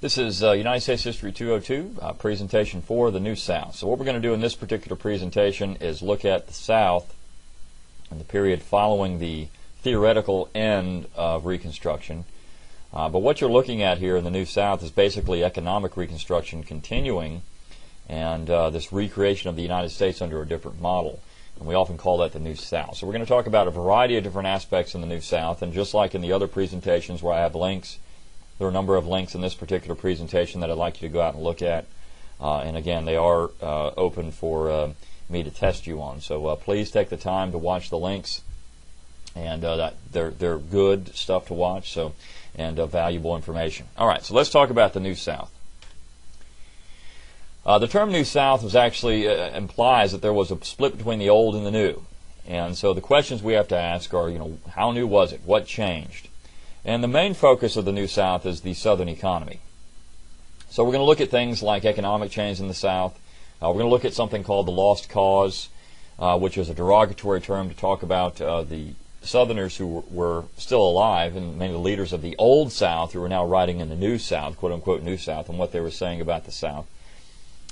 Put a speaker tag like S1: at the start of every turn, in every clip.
S1: This is United States History 202, presentation for the New South. So what we're going to do in this particular presentation is look at the South in the period following the theoretical end of Reconstruction. But what you're looking at here in the New South is basically economic Reconstruction continuing and this recreation of the United States under a different model. And we often call that the New South. So we're going to talk about a variety of different aspects in the New South, and just like in the other presentations where I have links, there are a number of links in this particular presentation that I'd like you to go out and look at. And again, they are open for me to test you on. So please take the time to watch the links. And they're good stuff to watch, and valuable information. All right, so let's talk about the New South. The term New South was actually implies that there was a split between the old and the new. And so the questions we have to ask are, how new was it? What changed? And the main focus of the New South is the Southern economy. So we're going to look at things like economic change in the South. We're going to look at something called the lost cause, which is a derogatory term to talk about the Southerners who were still alive, and many of the leaders of the Old South who are now writing in the New South, quote-unquote New South, and what they were saying about the South.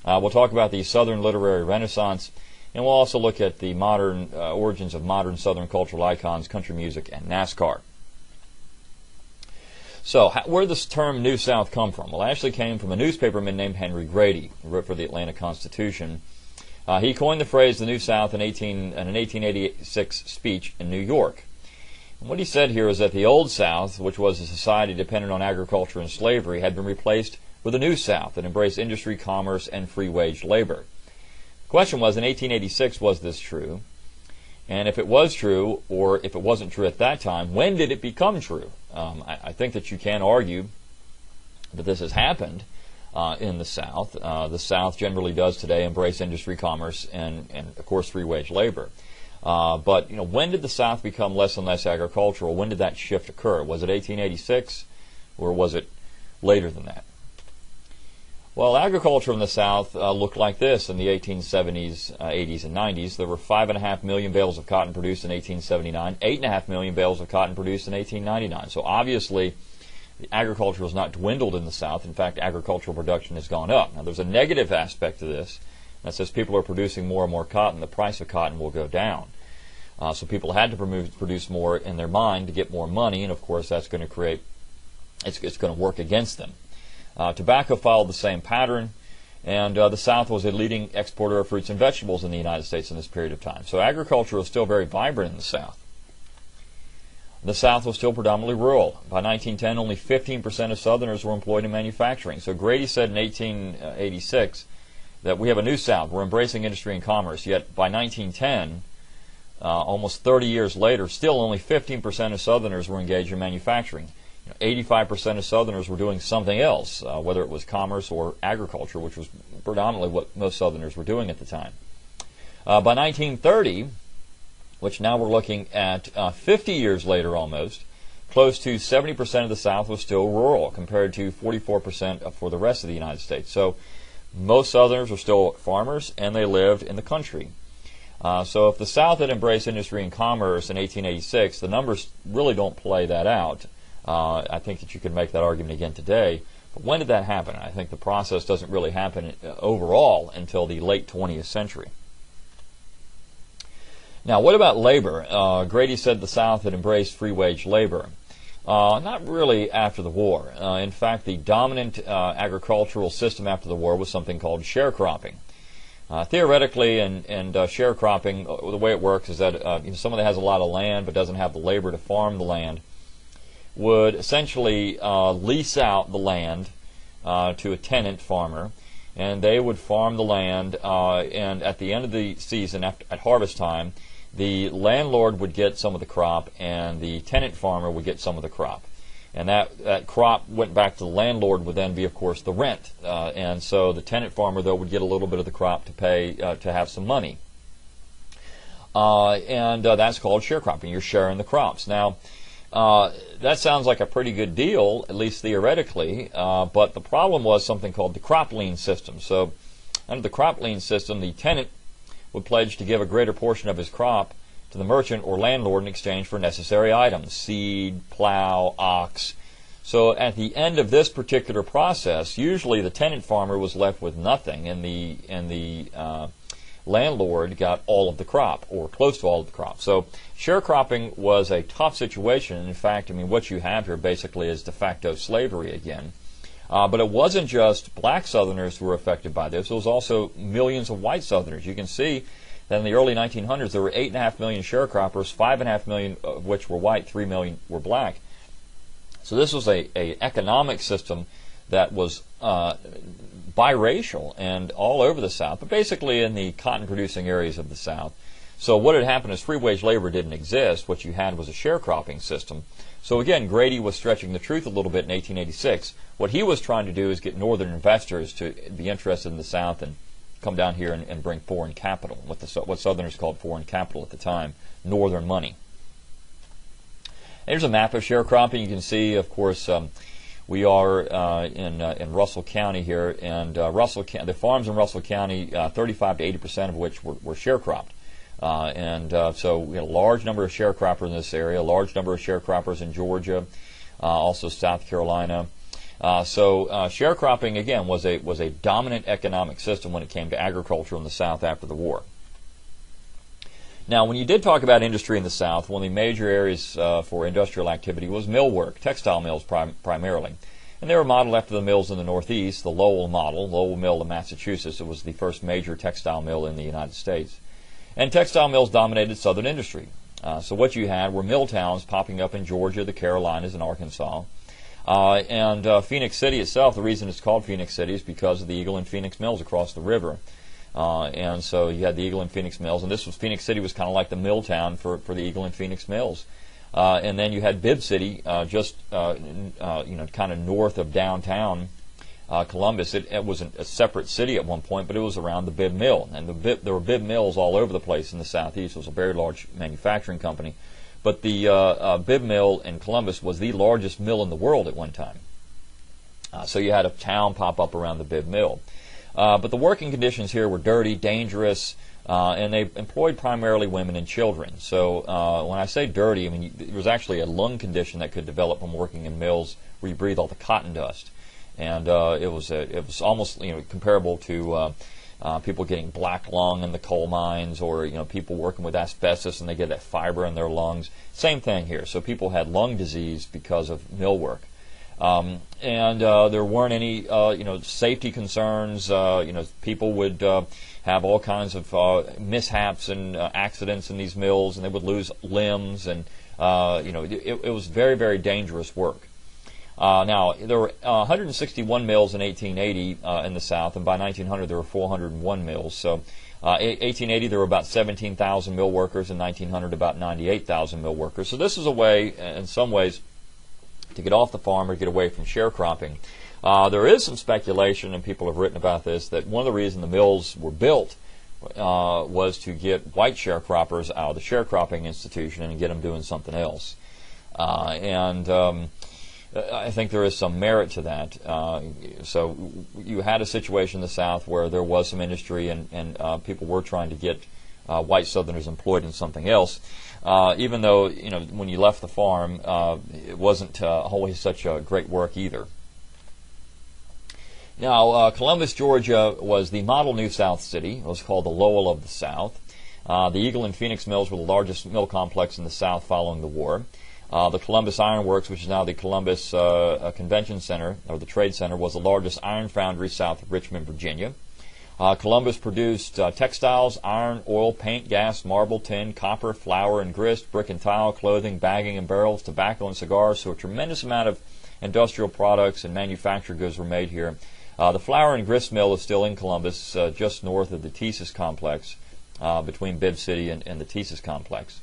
S1: We'll talk about the Southern literary renaissance, and we'll also look at the modern origins of modern Southern cultural icons, country music, and NASCAR. So, where did this term New South come from? Well, it actually came from a newspaperman named Henry Grady, who wrote for the Atlanta Constitution. He coined the phrase the New South in an 1886 speech in New York. And what he said here is that the Old South, which was a society dependent on agriculture and slavery, had been replaced with a New South that embraced industry, commerce, and free wage labor. The question was, in 1886, was this true? And if it was true, or if it wasn't true at that time, when did it become true? I think that you can argue that this has happened in the South. The South generally does today embrace industry, commerce, and of course, free wage labor. But when did the South become less and less agricultural? When did that shift occur? Was it 1886, or was it later than that? Well, agriculture in the South looked like this in the 1870s, 80s, and 90s. There were 5.5 million bales of cotton produced in 1879, 8.5 million bales of cotton produced in 1899. So obviously, the agriculture has not dwindled in the South. In fact, agricultural production has gone up. Now, there's a negative aspect to this. That says people are producing more and more cotton, the price of cotton will go down. So people had to produce more in their mind to get more money, and of course, that's going to create, it's going to work against them. Tobacco followed the same pattern, and the South was a leading exporter of fruits and vegetables in the United States in this period of time. So agriculture was still very vibrant in the South. The South was still predominantly rural. By 1910, only 15% of Southerners were employed in manufacturing. So Grady said in 1886 that we have a New South. We're embracing industry and commerce. Yet by 1910, almost 30 years later, still only 15% of Southerners were engaged in manufacturing. 85% of Southerners were doing something else, whether it was commerce or agriculture, which was predominantly what most Southerners were doing at the time. By 1930, which now we're looking at 50 years later almost, close to 70% of the South was still rural, compared to 44% for the rest of the United States. So most Southerners were still farmers, and they lived in the country. So if the South had embraced industry and commerce in 1886, the numbers really don't play that out. I think that you could make that argument again today. But when did that happen? I think the process doesn't really happen overall until the late 20th century. Now, what about labor? Grady said the South had embraced free wage labor. Not really after the war. In fact, the dominant agricultural system after the war was something called sharecropping. Theoretically, and sharecropping, the way it works is that someone that has a lot of land but doesn't have the labor to farm the land would essentially lease out the land to a tenant farmer, and they would farm the land, and at the end of the season, at harvest time, the landlord would get some of the crop, and the tenant farmer would get some of the crop. And that crop went back to the landlord would then be, of course, the rent. And so the tenant farmer, though, would get a little bit of the crop to pay to have some money. And that's called sharecropping. You're sharing the crops. Now, that sounds like a pretty good deal, at least theoretically, but the problem was something called the crop lien system. So under the crop lien system, the tenant would pledge to give a greater portion of his crop to the merchant or landlord in exchange for necessary items, seed, plow, ox. So at the end of this particular process, usually the tenant farmer was left with nothing, and the landlord got all of the crop, or close to all of the crop. So sharecropping was a tough situation. In fact, I mean, what you have here basically is de facto slavery again. But it wasn't just black Southerners who were affected by this. It was also millions of white Southerners. You can see that in the early 1900s, there were 8.5 million sharecroppers, 5.5 million of which were white, 3 million were black. So this was a economic system that was biracial and all over the South, but basically in the cotton-producing areas of the South. So what had happened is free wage labor didn't exist. What you had was a sharecropping system. So again, Grady was stretching the truth a little bit in 1886. What he was trying to do is get northern investors to be interested in the South and come down here and bring foreign capital, what Southerners called foreign capital at the time, northern money. Here's a map of sharecropping. You can see, of course, we are in Russell County here, and the farms in Russell County, 35 to 80% of which were sharecropped. So we had a large number of sharecroppers in this area, a large number of sharecroppers in Georgia, also South Carolina. Sharecropping again was a dominant economic system when it came to agriculture in the South after the war. Now, when you did talk about industry in the South, one of the major areas for industrial activity was millwork, textile mills primarily. And they were modeled after the mills in the Northeast, the Lowell model, Lowell Mill in Massachusetts. It was the first major textile mill in the United States. And textile mills dominated Southern industry. So what you had were mill towns popping up in Georgia, the Carolinas, and Arkansas. Phoenix City itself, the reason it's called Phoenix City is because of the Eagle and Phoenix mills across the river. And so you had the Eagle and Phoenix mills, and Phoenix City was kind of like the mill town for the Eagle and Phoenix mills. And then you had Bibb City, just kind of north of downtown Columbus. It was a separate city at one point, but it was around the Bibb Mill, and there were Bibb mills all over the place in the Southeast. It was a very large manufacturing company, but the Bibb Mill in Columbus was the largest mill in the world at one time. So you had a town pop up around the Bibb Mill. But the working conditions here were dirty, dangerous, and they employed primarily women and children. So when I say dirty, I mean there was actually a lung condition that could develop from working in mills where you breathe all the cotton dust, and it was almost comparable to people getting black lung in the coal mines, or people working with asbestos and they get that fiber in their lungs. Same thing here. So people had lung disease because of mill work. There weren't any, safety concerns. People would have all kinds of mishaps and accidents in these mills, and they would lose limbs, and it was very, very dangerous work. Now there were 161 mills in 1880 in the South, and by 1900 there were 401 mills. So, 1880 there were about 17,000 mill workers, in 1900 about 98,000 mill workers. So this is a way, in some ways, to get off the farm or get away from sharecropping. There is some speculation, and people have written about this, that one of the reasons the mills were built was to get white sharecroppers out of the sharecropping institution and get them doing something else. I think there is some merit to that. So you had a situation in the South where there was some industry, and people were trying to get white Southerners employed in something else. Even though, when you left the farm, it wasn't always such a great work either. Now, Columbus, Georgia was the model New South city. It was called the Lowell of the South. The Eagle and Phoenix mills were the largest mill complex in the South following the war. The Columbus Iron Works, which is now the Columbus Convention Center, or the Trade Center, was the largest iron foundry south of Richmond, Virginia. Columbus produced textiles, iron, oil, paint, gas, marble, tin, copper, flour and grist, brick and tile, clothing, bagging and barrels, tobacco and cigars. So a tremendous amount of industrial products and manufactured goods were made here. The flour and grist mill is still in Columbus, just north of the Thesis complex, between Bibb City and the Thesis complex.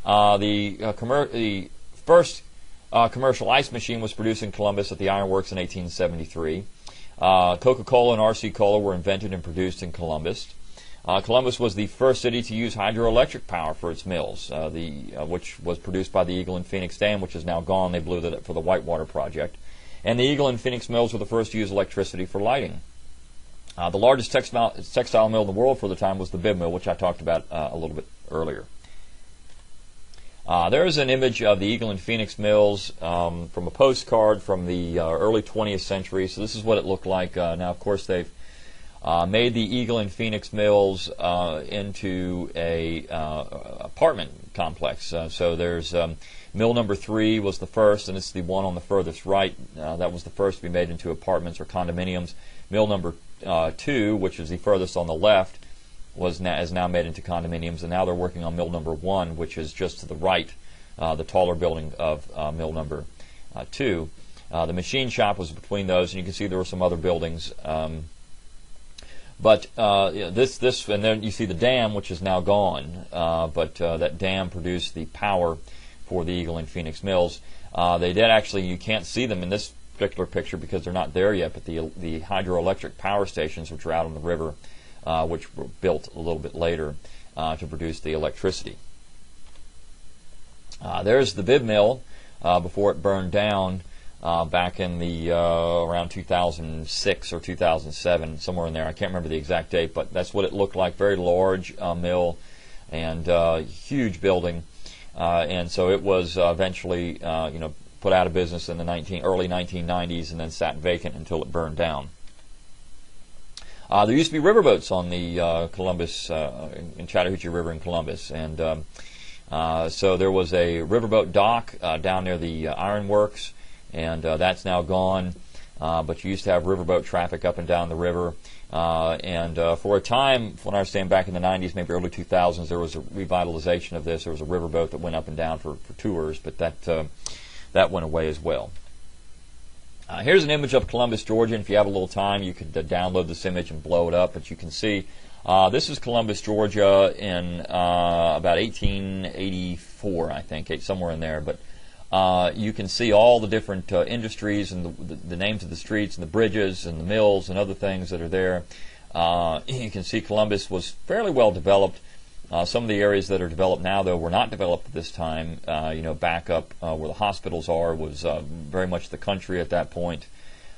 S1: The first commercial ice machine was produced in Columbus at the Iron Works in 1873. Coca-Cola and RC Cola were invented and produced in Columbus. Columbus was the first city to use hydroelectric power for its mills, which was produced by the Eagle and Phoenix Dam, which is now gone. They blew that up for the Whitewater Project. And the Eagle and Phoenix mills were the first to use electricity for lighting. The largest textile mill in the world for the time was the Bibb Mill, which I talked about a little bit earlier. There's an image of the Eagle and Phoenix mills from a postcard from the early 20th century. So this is what it looked like. Now, of course, they've made the Eagle and Phoenix mills into a apartment complex. So there's mill number 3 was the first, and it's the one on the furthest right. That was the first to be made into apartments or condominiums. Mill number 2, which is the furthest on the left, is now made into condominiums, and now they're working on mill number 1, which is just to the right, the taller building of mill number 2. The machine shop was between those, and you can see there were some other buildings. But this, and then you see the dam, which is now gone. But that dam produced the power for the Eagle and Phoenix mills. They did actually. You can't see them in this particular picture because they're not there yet. But the hydroelectric power stations, which are out on the river, which were built a little bit later to produce the electricity. There's the bib mill before it burned down. Back in the around 2006 or 2007, somewhere in there. I can't remember the exact date, but that's what it looked like. Very large mill and huge building, and so it was eventually put out of business in the early 1990s, and then sat vacant until it burned down. There used to be riverboats on the Columbus in Chattahoochee River in Columbus, and so there was a riverboat dock down near the ironworks. And that's now gone, but you used to have riverboat traffic up and down the river. And for a time, when I was staying back in the 90s, maybe early 2000s, there was a revitalization of this. There was a riverboat that went up and down for tours, but that went away as well. Here's an image of Columbus, Georgia. And if you have a little time, you could download this image and blow it up. But you can see this is Columbus, Georgia in about 1884, I think, somewhere in there. But you can see all the different industries and the names of the streets and the bridges and the mills and other things that are there. You can see Columbus was fairly well developed. Some of the areas that are developed now, though, were not developed at this time. Back up where the hospitals are was very much the country at that point.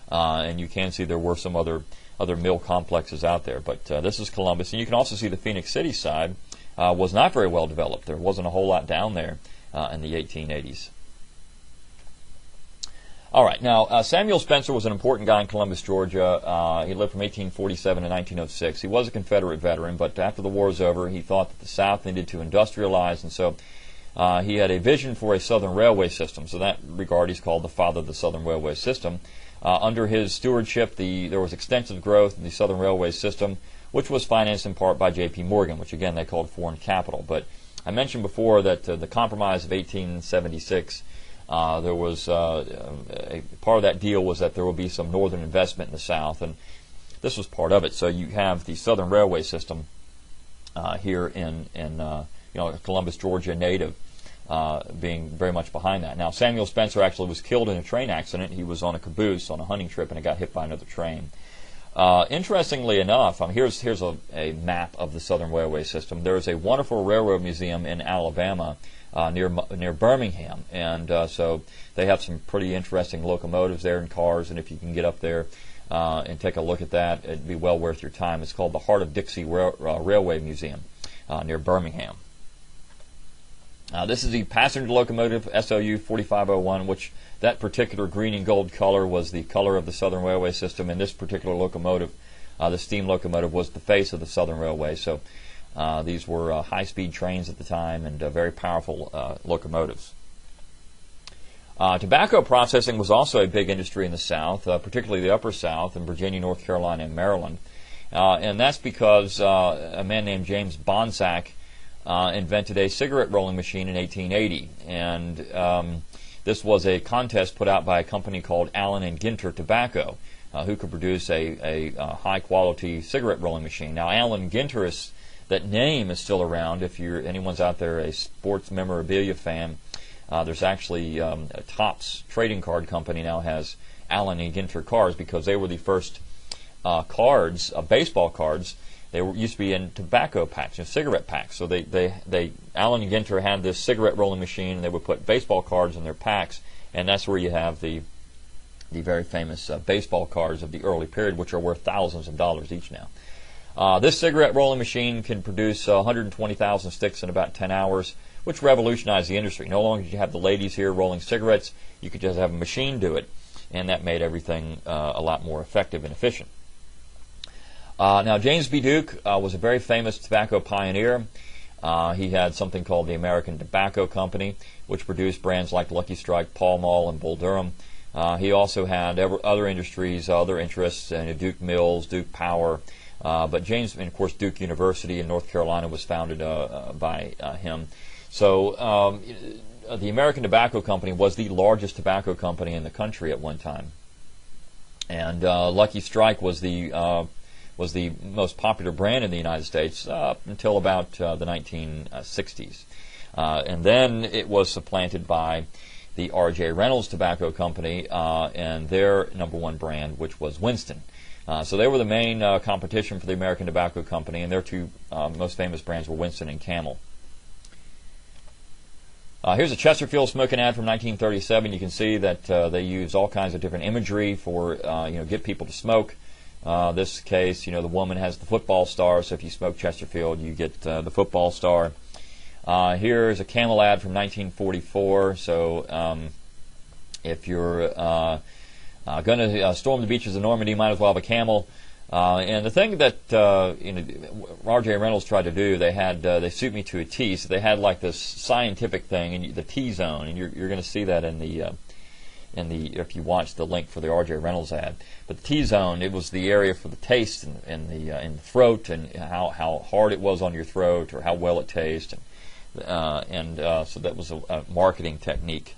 S1: And you can see there were some other mill complexes out there. But this is Columbus. And you can also see the Phoenix City side was not very well developed. There wasn't a whole lot down there in the 1880s. All right, now Samuel Spencer was an important guy in Columbus, Georgia. He lived from 1847 to 1906. He was a Confederate veteran, but after the war was over, he thought that the South needed to industrialize, and so he had a vision for a Southern railway system. So in that regard, he's called the father of the Southern railway system. Under his stewardship, there was extensive growth in the Southern railway system, which was financed in part by J.P. Morgan, which again they called foreign capital. But I mentioned before that the Compromise of 1876. There was a part of that deal was that there will be some northern investment in the South, and this was part of it. So you have the Southern Railway System here in Columbus, Georgia native, being very much behind that. Now Samuel Spencer actually was killed in a train accident. He was on a caboose on a hunting trip, and it got hit by another train. Interestingly enough, here's a map of the Southern Railway System. There is a wonderful railroad museum in Alabama. Near Birmingham, and so they have some pretty interesting locomotives there and cars, and if you can get up there and take a look at that, it'd be well worth your time. It's called the Heart of Dixie Railway Museum near Birmingham. This is the passenger locomotive SOU 4501, which that particular green and gold color was the color of the Southern Railway System, and this particular locomotive, the steam locomotive, was the face of the Southern Railway. So these were high-speed trains at the time and very powerful locomotives. Tobacco processing was also a big industry in the South, particularly the Upper South in Virginia, North Carolina, and Maryland. And that's because a man named James Bonsack invented a cigarette rolling machine in 1880. And this was a contest put out by a company called Allen and Ginter Tobacco, who could produce a high-quality cigarette rolling machine. Now, Allen Ginter that name is still around. If anyone's out there a sports memorabilia fan, there's actually a Topps trading card company now has Allen and Ginter cards because they were the first cards, baseball cards. They used to be in tobacco packs, cigarette packs. So Allen and Ginter had this cigarette rolling machine, and they would put baseball cards in their packs, and that's where you have the very famous baseball cards of the early period, which are worth thousands of dollars each now. This cigarette rolling machine can produce 120,000 sticks in about 10 hours, which revolutionized the industry. No longer did you have the ladies here rolling cigarettes. You could just have a machine do it, and that made everything a lot more effective and efficient. Now, James B. Duke was a very famous tobacco pioneer. He had something called the American Tobacco Company, which produced brands like Lucky Strike, Pall Mall, and Bull Durham. He also had other industries, other interests, and Duke Mills, Duke Power. But James, and of course, Duke University in North Carolina was founded by him. So the American Tobacco Company was the largest tobacco company in the country at one time. And Lucky Strike was the most popular brand in the United States up until about the 1960s. And then it was supplanted by the R.J. Reynolds Tobacco Company and their number one brand, which was Winston. So they were the main competition for the American Tobacco Company, and their two most famous brands were Winston and Camel. Here's a Chesterfield smoking ad from 1937. You can see that they use all kinds of different imagery for get people to smoke. This case, the woman has the football star, so if you smoke Chesterfield, you get the football star. Here's a Camel ad from 1944. So if you're going to storm the beaches of Normandy, you might as well have a camel. And the thing that R.J. Reynolds tried to do, they suit me to a T. So they had like this scientific thing, and the T zone, and you're going to see that in the if you watch the link for the R.J. Reynolds ad. But the T zone, it was the area for the taste in the throat, and how hard it was on your throat, or how well it tastes, so that was a marketing technique.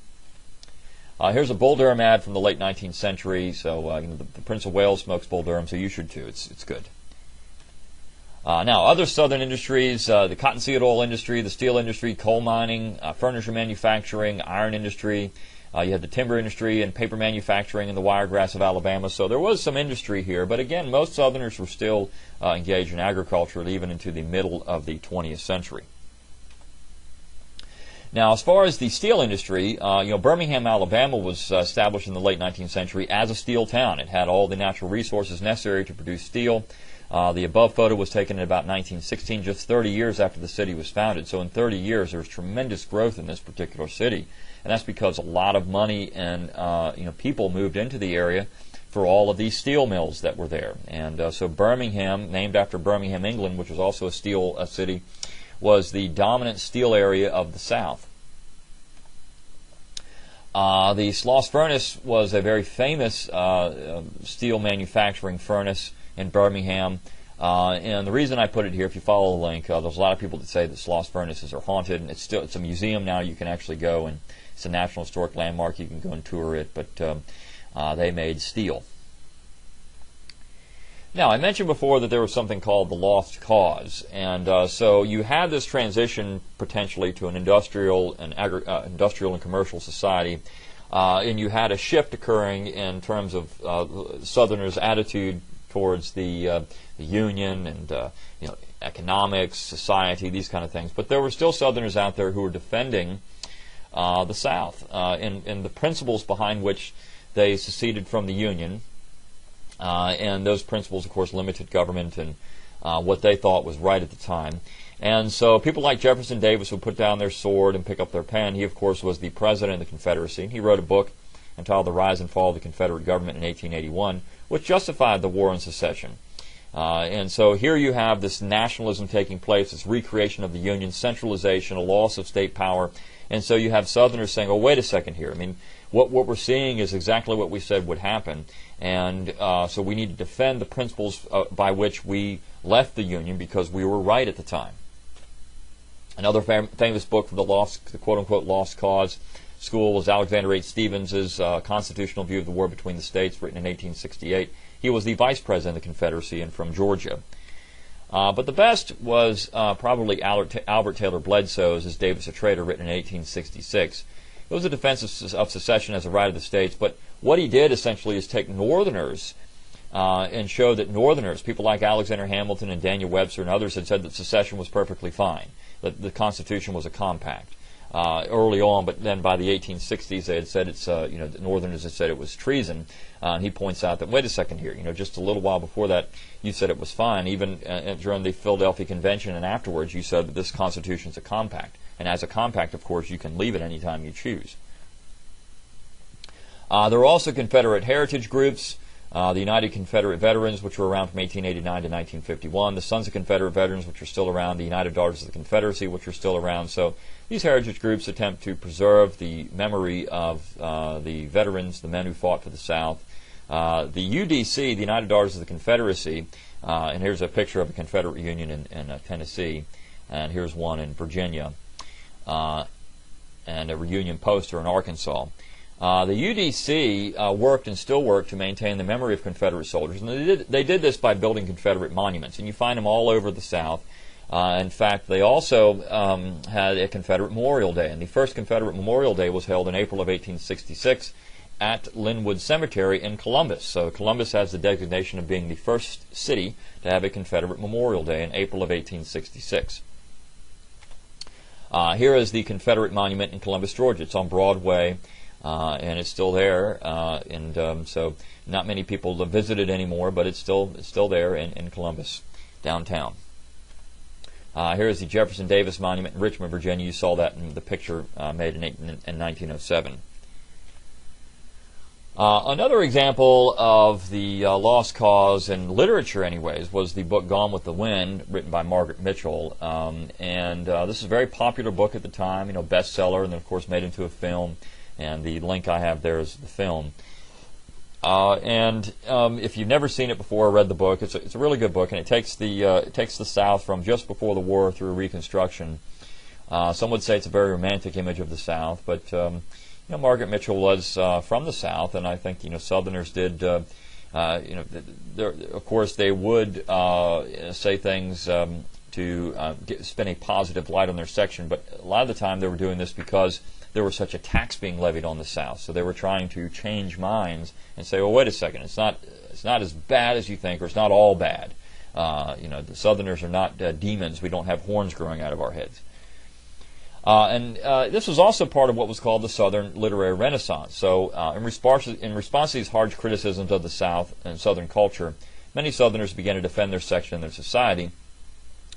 S1: Here's a Bull Durham ad from the late 19th century. So the Prince of Wales smokes Bull Durham, so you should too. It's good. Now, other southern industries, the cottonseed oil industry, the steel industry, coal mining, furniture manufacturing, iron industry. You had the timber industry and paper manufacturing in the wiregrass of Alabama. So there was some industry here. But again, most Southerners were still engaged in agriculture even into the middle of the 20th century. Now, as far as the steel industry, Birmingham, Alabama was established in the late 19th century as a steel town. It had all the natural resources necessary to produce steel. The above photo was taken in about 1916, just 30 years after the city was founded. So in 30 years, there was tremendous growth in this particular city. And that's because a lot of money and people moved into the area for all of these steel mills that were there. And so Birmingham, named after Birmingham, England, which was also a steel city, was the dominant steel area of the South. The Sloss furnace was a very famous steel manufacturing furnace in Birmingham. And the reason I put it here, if you follow the link, there's a lot of people that say that Sloss furnaces are haunted, and it's a museum now. You can actually go, and it's a National Historic Landmark. You can go and tour it, but they made steel. Now, I mentioned before that there was something called the lost cause, and so you had this transition potentially to an industrial and commercial society, and you had a shift occurring in terms of Southerners' attitude towards the Union and economics, society, these kind of things. But there were still Southerners out there who were defending the South and the principles behind which they seceded from the Union. And those principles, of course, limited government and what they thought was right at the time. And so people like Jefferson Davis would put down their sword and pick up their pen. He, of course, was the president of the Confederacy. He wrote a book entitled The Rise and Fall of the Confederate Government in 1881, which justified the War on Secession. And so here you have this nationalism taking place, this recreation of the Union, centralization, a loss of state power. And so you have Southerners saying, oh, wait a second here. I mean, what we're seeing is exactly what we said would happen. And so we need to defend the principles by which we left the Union because we were right at the time. Another famous book from the quote-unquote lost cause school was Alexander H. Stevens' Constitutional View of the War Between the States, written in 1868. He was the vice president of the Confederacy and from Georgia. But the best was probably Albert Taylor Bledsoe's Is Davis a Traitor, written in 1866. It was a defense of secession as a right of the states, but what he did essentially is take Northerners and show that Northerners, people like Alexander Hamilton and Daniel Webster and others, had said that secession was perfectly fine, that the Constitution was a compact early on, but then by the 1860s they had said the Northerners had said it was treason. And he points out that, wait a second here, just a little while before that you said it was fine. Even during the Philadelphia Convention and afterwards you said that this Constitution is a compact. And as a compact, of course, you can leave it anytime you choose. There are also Confederate heritage groups, the United Confederate Veterans, which were around from 1889 to 1951, the Sons of Confederate Veterans, which are still around, the United Daughters of the Confederacy, which are still around. So these heritage groups attempt to preserve the memory of the veterans, the men who fought for the South. The UDC, the United Daughters of the Confederacy, and here's a picture of a Confederate reunion in Tennessee, and here's one in Virginia, and a reunion poster in Arkansas. The UDC worked and still work to maintain the memory of Confederate soldiers, and they did this by building Confederate monuments, and you find them all over the South. In fact, they also had a Confederate Memorial Day, and the first Confederate Memorial Day was held in April of 1866 at Linwood Cemetery in Columbus. So Columbus has the designation of being the first city to have a Confederate Memorial Day in April of 1866. Here is the Confederate Monument in Columbus, Georgia. It's on Broadway. And it's still there, so not many people visit it anymore, but it's still there in Columbus, downtown. Here is the Jefferson Davis Monument in Richmond, Virginia. You saw that in the picture made in 1907. Another example of the lost cause in literature, anyways, was the book Gone with the Wind, written by Margaret Mitchell. This is a very popular book at the time, bestseller, and then, of course, made into a film. And the link I have there is the film. If you've never seen it before or read the book, it's a really good book, and it takes the South from just before the war through Reconstruction. Some would say it's a very romantic image of the South, but Margaret Mitchell was from the South, and I think Southerners did. Of course, they would say things to spin a positive light on their section, but a lot of the time they were doing this because there was such a tax being levied on the South. So they were trying to change minds and say, well, wait a second, it's not as bad as you think, or it's not all bad. The Southerners are not demons. We don't have horns growing out of our heads. This was also part of what was called the Southern Literary Renaissance. So in response to these harsh criticisms of the South and Southern culture, many Southerners began to defend their section and their society.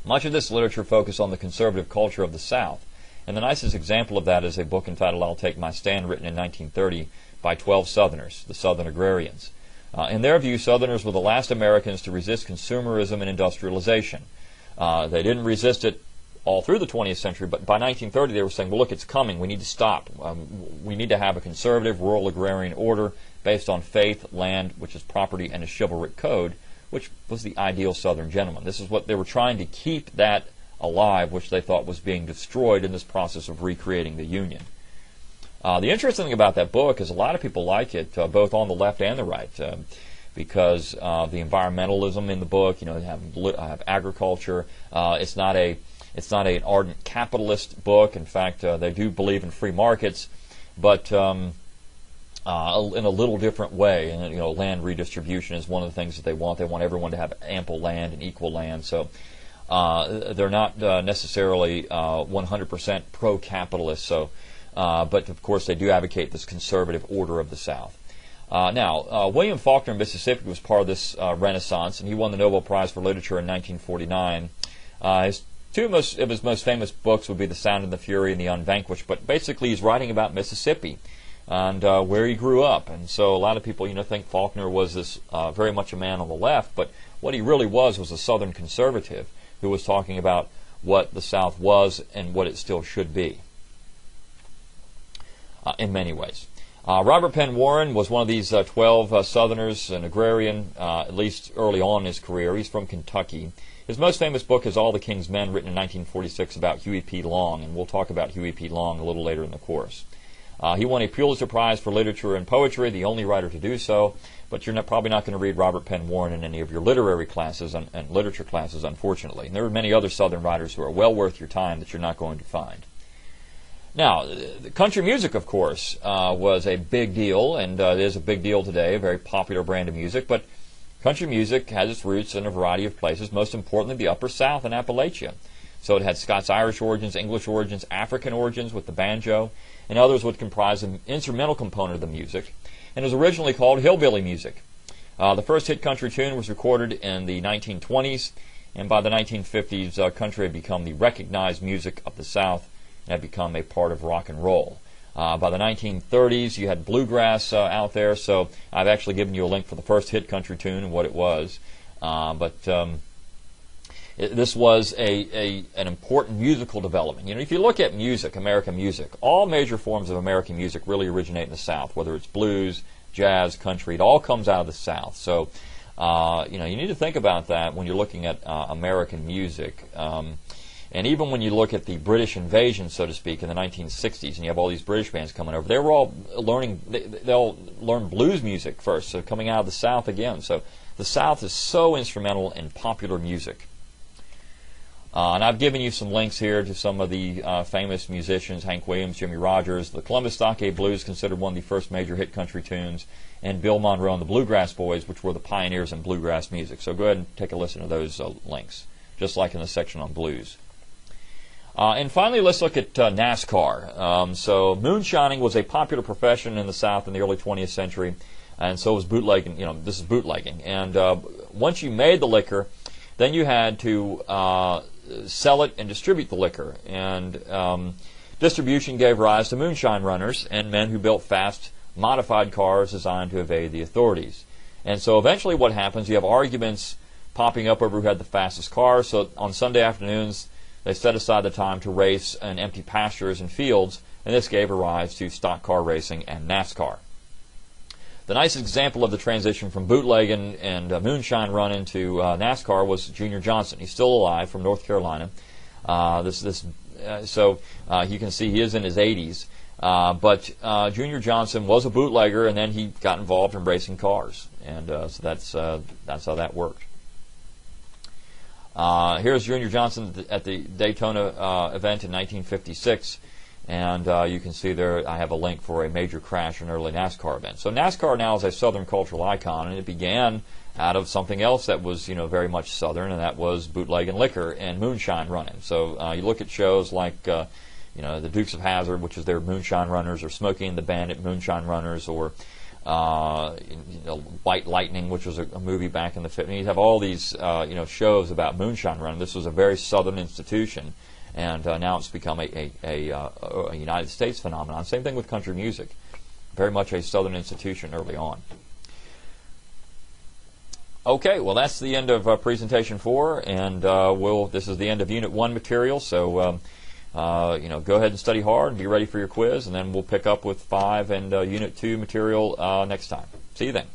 S1: Much of this literature focused on the conservative culture of the South. And the nicest example of that is a book entitled I'll Take My Stand, written in 1930 by 12 Southerners, the Southern Agrarians. In their view, Southerners were the last Americans to resist consumerism and industrialization. They didn't resist it all through the 20th century, but by 1930 they were saying, well, look, it's coming. We need to stop. We need to have a conservative rural agrarian order based on faith, land, which is property, and a chivalric code, which was the ideal Southern gentleman. This is what they were trying to keep that alive, which they thought was being destroyed in this process of recreating the Union. The interesting thing about that book is a lot of people like it, both on the left and the right, because of the environmentalism in the book. They have agriculture. It's not an ardent capitalist book. In fact, they do believe in free markets, but in a little different way. And land redistribution is one of the things that they want. They want everyone to have ample land and equal land. So they're not necessarily 100% pro-capitalist. So, but of course they do advocate this conservative order of the South. Now, William Faulkner in Mississippi was part of this Renaissance, and he won the Nobel Prize for Literature in 1949. Two of his most famous books would be The Sound and the Fury and The Unvanquished, but basically he's writing about Mississippi and where he grew up. And so a lot of people, think Faulkner was this very much a man on the left, but what he really was a Southern conservative who was talking about what the South was and what it still should be in many ways. Robert Penn Warren was one of these 12 Southerners, an agrarian, at least early on in his career. He's from Kentucky. His most famous book is All the King's Men, written in 1946 about Huey P. Long, and we'll talk about Huey P. Long a little later in the course. He won a Pulitzer Prize for Literature and Poetry, the only writer to do so, but you're probably not going to read Robert Penn Warren in any of your literary classes and literature classes, unfortunately. And there are many other Southern writers who are well worth your time that you're not going to find. Now, the country music, of course, was a big deal, and it is a big deal today, a very popular brand of music, but country music has its roots in a variety of places, most importantly the Upper South and Appalachia. So it had Scots-Irish origins, English origins, African origins with the banjo, and others would comprise an instrumental component of the music, and it was originally called hillbilly music. The first hit country tune was recorded in the 1920s, and by the 1950s, country had become the recognized music of the South, and had become a part of rock and roll. By the 1930s, you had bluegrass out there, so I've actually given you a link for the first hit country tune and what it was. This was an important musical development. If you look at music, American music, all major forms of American music really originate in the South, whether it's blues, jazz, country, it all comes out of the South. So, you need to think about that when you're looking at American music. And even when you look at the British invasion, so to speak, in the 1960s, and you have all these British bands coming over, they were all learning, they'll learn blues music first, so coming out of the South again. So the South is so instrumental in popular music. And I've given you some links here to some of the famous musicians, Hank Williams, Jimmy Rogers. The Columbus Stockade Blues, considered one of the first major hit country tunes, and Bill Monroe and the Bluegrass Boys, which were the pioneers in bluegrass music. So go ahead and take a listen to those links, just like in the section on blues. And finally, let's look at NASCAR. So moonshining was a popular profession in the South in the early 20th century, and so was bootlegging. This is bootlegging. And once you made the liquor, then you had to sell it and distribute the liquor. And distribution gave rise to moonshine runners and men who built fast, modified cars designed to evade the authorities. And so eventually what happens, you have arguments popping up over who had the fastest car. So on Sunday afternoons, they set aside the time to race in empty pastures and fields, and this gave rise to stock car racing and NASCAR. The nice example of the transition from bootlegging and moonshine running to NASCAR was Junior Johnson. He's still alive, from North Carolina. So you can see he is in his 80s. But Junior Johnson was a bootlegger, and then he got involved in racing cars, and so that's how that worked. Here's Junior Johnson at the Daytona event in 1956. And you can see there I have a link for a major crash in an early NASCAR event. So NASCAR now is a Southern cultural icon, and it began out of something else that was, very much Southern, and that was bootleg and liquor and moonshine running. So you look at shows like, the Dukes of Hazzard, which is their moonshine runners, or Smokey and the Bandit moonshine runners, or White Lightning, which was a movie back in the 50s. You have all these, shows about moonshine running. This was a very Southern institution. And now it's become a United States phenomenon. Same thing with country music. Very much a Southern institution early on. Okay, well that's the end of presentation 4, and this is the end of Unit 1 material. So go ahead and study hard and be ready for your quiz, and then we'll pick up with 5 and Unit 2 material next time. See you then.